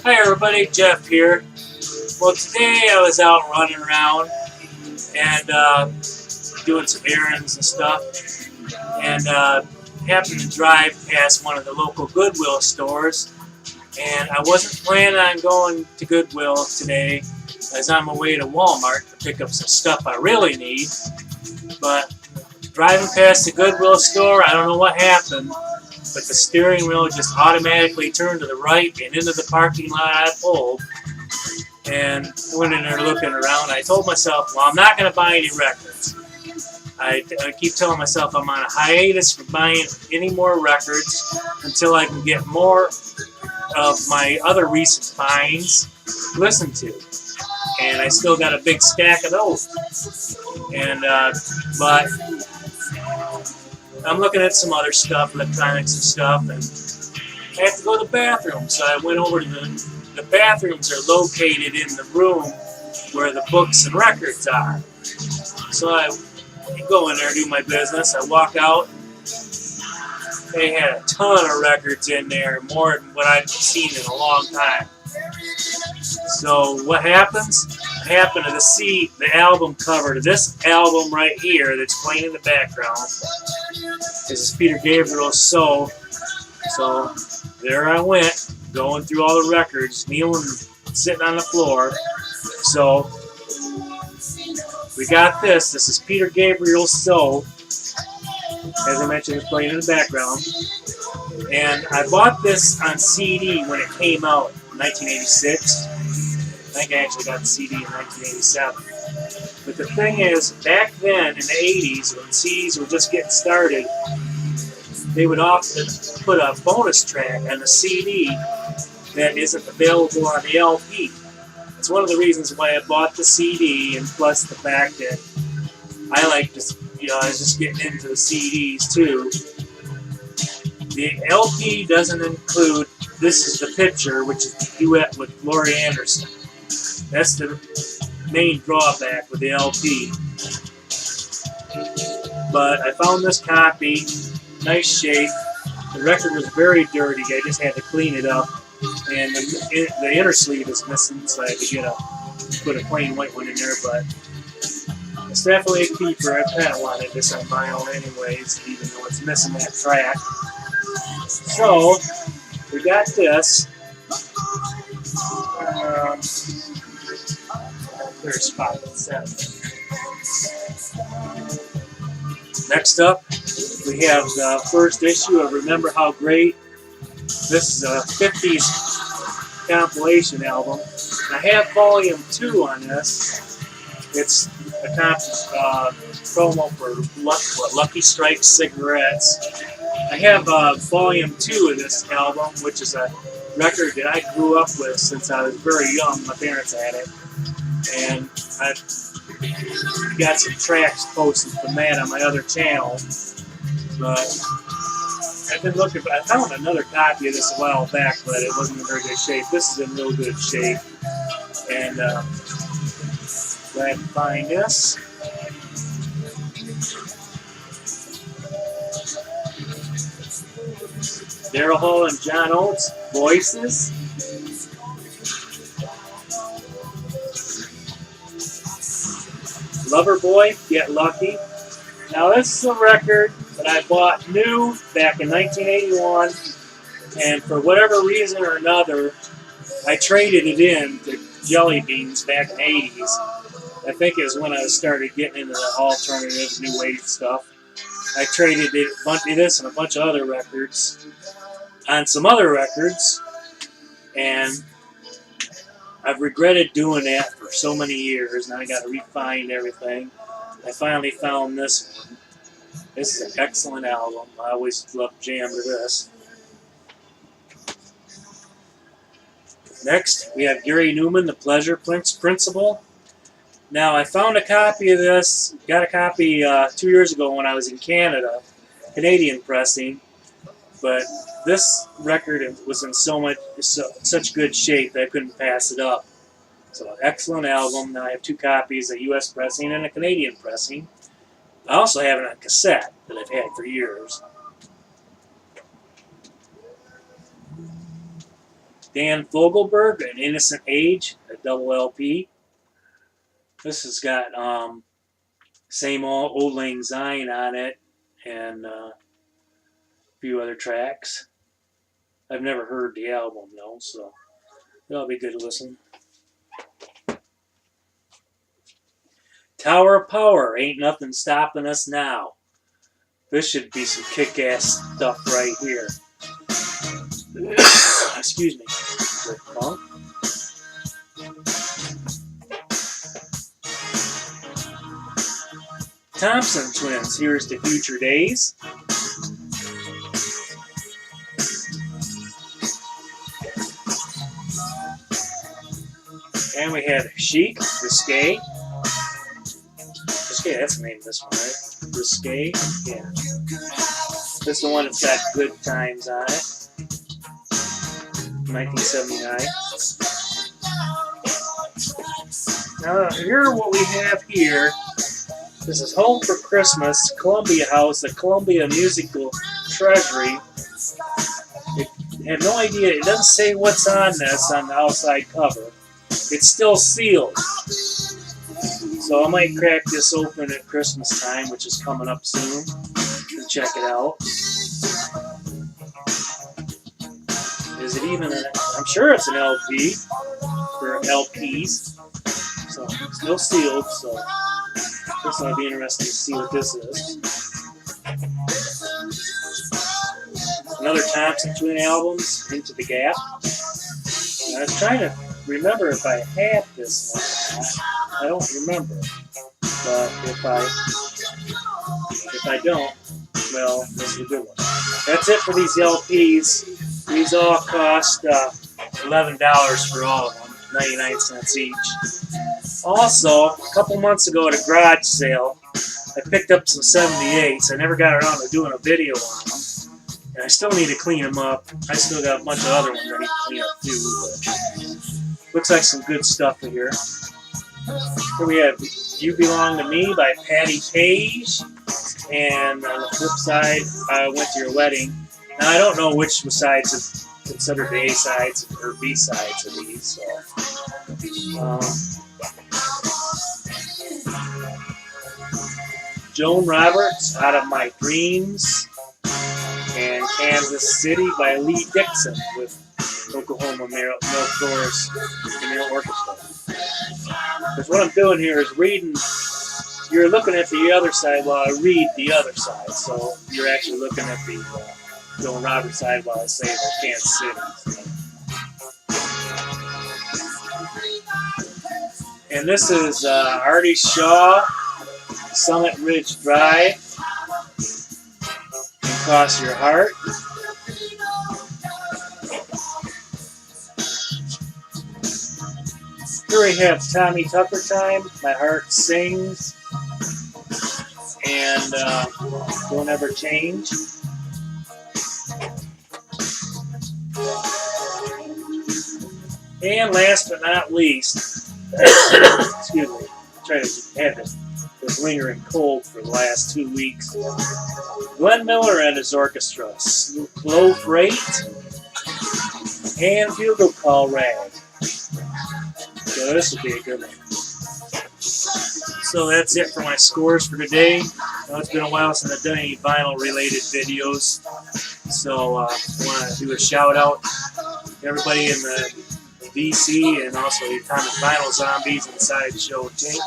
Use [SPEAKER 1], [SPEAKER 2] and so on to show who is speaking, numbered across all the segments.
[SPEAKER 1] Hi everybody, Jeff here. Well, today I was out running around and doing some errands and stuff, and happened to drive past one of the local Goodwill stores, and I wasn't planning on going to Goodwill today as I'm on my way to Walmart to pick up some stuff I really need, but driving past the Goodwill store, I don't know what happened, but the steering wheel just automatically turned to the right and into the parking lot I pulled. And I went in there looking around. I told myself, well, I'm not going to buy any records. I keep telling myself I'm on a hiatus for buying any more records until I can get more of my other recent finds to listen to. And I still got a big stack of those. And but I'm looking at some other stuff, electronics and stuff, and I have to go to the bathroom. So I went over to the bathrooms are located in the room where the books and records are. So I go in there, do my business. I walk out. They had a ton of records in there, more than what I've seen in a long time. So what happens? I happen to see the album cover to this album right here that's playing in the background. This is Peter Gabriel's So there I went, going through all the records, kneeling, sitting on the floor. So we got this. This is Peter Gabriel's So. As I mentioned, it's playing in the background. And I bought this on CD when it came out in 1986. I think I actually got the CD in 1987. But the thing is, back then in the 80s, when CDs were just getting started, they would often put a bonus track on the CD that isn't available on the LP. It's one of the reasons why I bought the CD, and plus the fact that I like to, I was just getting into the CDs too. The LP doesn't include This Is the Picture, which is the duet with Laurie Anderson. That's the main drawback with the LP. But I found this copy, nice shape. The record was very dirty. I just had to clean it up, and the inner sleeve is missing, so I had to put a plain white one in there. But it's definitely a keeper. I kind of wanted this on my own, anyways, even though it's missing that track. So we got this. There's spot 7. Next up, we have the first issue of Remember How Great. This is a 50s compilation album. I have volume 2 on this. It's a promo for Lucky Strike cigarettes. I have volume 2 of this album, which is a record that I grew up with since I was very young. My parents had it. And I've got some tracks posted from that on my other channel. But I've been looking, I found another copy of this a while back, but it wasn't in very good shape. This is in real good shape. And glad to find this. Daryl Hall and John Oates, Voices. Loverboy, Get Lucky. Now this is a record that I bought new back in 1981, and for whatever reason or another, I traded it in to Jelly Beans back in the 80s. I think it was when I started getting into the alternative, new wave stuff. I traded it, a bunch of this and a bunch of other records on some other records, and I've regretted doing that for so many years. Now I got to refine everything. I finally found this one. This is an excellent album. I always love jam to this. Next, we have Gary Newman, The Pleasure Principle. Now, I found a copy of this, got a copy 2 years ago when I was in Canada, Canadian pressing, but this record was in such good shape that I couldn't pass it up. So, excellent album. Now I have 2 copies, a U.S. pressing and a Canadian pressing. I also have it on cassette that I've had for years. Dan Vogelelberg, An Innocent Age, a double LP. This has got same Old Lang Syne on it, and a few other tracks. I've never heard the album though, so that'll be good to listen. Tower of Power, Ain't Nothing Stopping Us Now. This should be some kick-ass stuff right here. Excuse me. Rick Funk. Thompson Twins, Here's to Future Days. And we have Chic, Risque. Risque, that's the name of this one, right? Risque, yeah. This is the one that's got Good Times on it. 1979. Now, here what we have here. This is Home for Christmas, Columbia House, the Columbia Musical Treasury. I have no idea. It doesn't say what's on this on the outside cover. It's still sealed. So I might crack this open at Christmas time, which is coming up soon, and check it out. Is it even I'm sure it's an LP, or LPs. So it's still sealed, so this will be interesting to see what this is. Another Thompson Twin albums, Into the Gap. And I was trying to remember if I had this one or not. I don't remember. But if I don't, well, this is a good one. That's it for these LPs. These all cost $11 for all of them, 99 cents each. Also, a couple months ago at a garage sale, I picked up some 78s. I never got around to doing a video on them. And I still need to clean them up. I still got a bunch of other ones I need to clean up too. But looks like some good stuff in here. Here we have You Belong to Me by Patti Page. And on the flip side, I Went to Your Wedding. Now, I don't know which sides are considered the A-sides or B-sides of these. So, Joan Roberts, Out of My Dreams. And Kansas City by Lee Dixon with Oklahoma Milk Doors Orchestra. Because what I'm doing here is reading, you're looking at the other side while I read the other side. So you're actually looking at the Joan Roberts side while I say the Kansas City. And this is Artie Shaw, Summit Ridge Drive. Cross Your Heart. Here we have Tommy Tucker Time, My Heart Sings, and Don't Ever Change. And last but not least, excuse me, try to have this lingering cold for the last 2 weeks. Glen Miller and his orchestra, Low Freight, and Bugle Call Rag. So this will be a good one. So that's it for my scores for today. It's been a while since I've done any vinyl-related videos. So I want to do a shout-out to everybody in the DC and also the Atomic Vinyl Zombies and Sideshow Tink.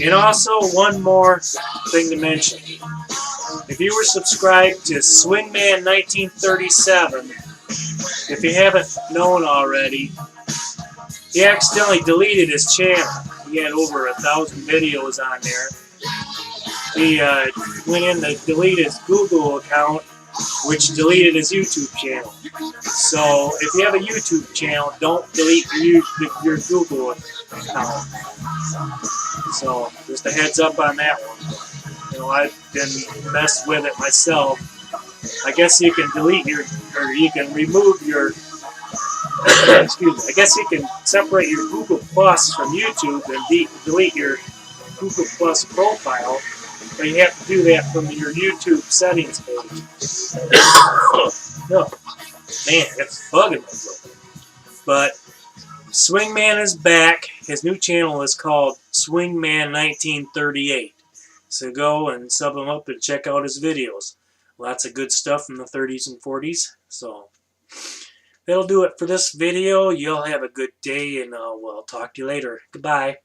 [SPEAKER 1] And also one more thing to mention. If you were subscribed to Swingman 1937, if you haven't known already, he accidentally deleted his channel. He had over 1,000 videos on there. He went in to delete his Google account, which deleted his YouTube channel. So if you have a YouTube channel, don't delete your Google account. So just a heads up on that one. You know, I've been messed with it myself. I guess you can delete or you can remove your, excuse me, I guess you can separate your Google Plus from YouTube and delete your Google Plus profile, but you have to do that from your YouTube settings page. No, man, it's bugging me. But Swingman is back. His new channel is called Swingman 1938. So go and sub him up and check out his videos. Lots of good stuff from the 30s and 40s. So that'll do it for this video. You'll have a good day, and we'll talk to you later. Goodbye.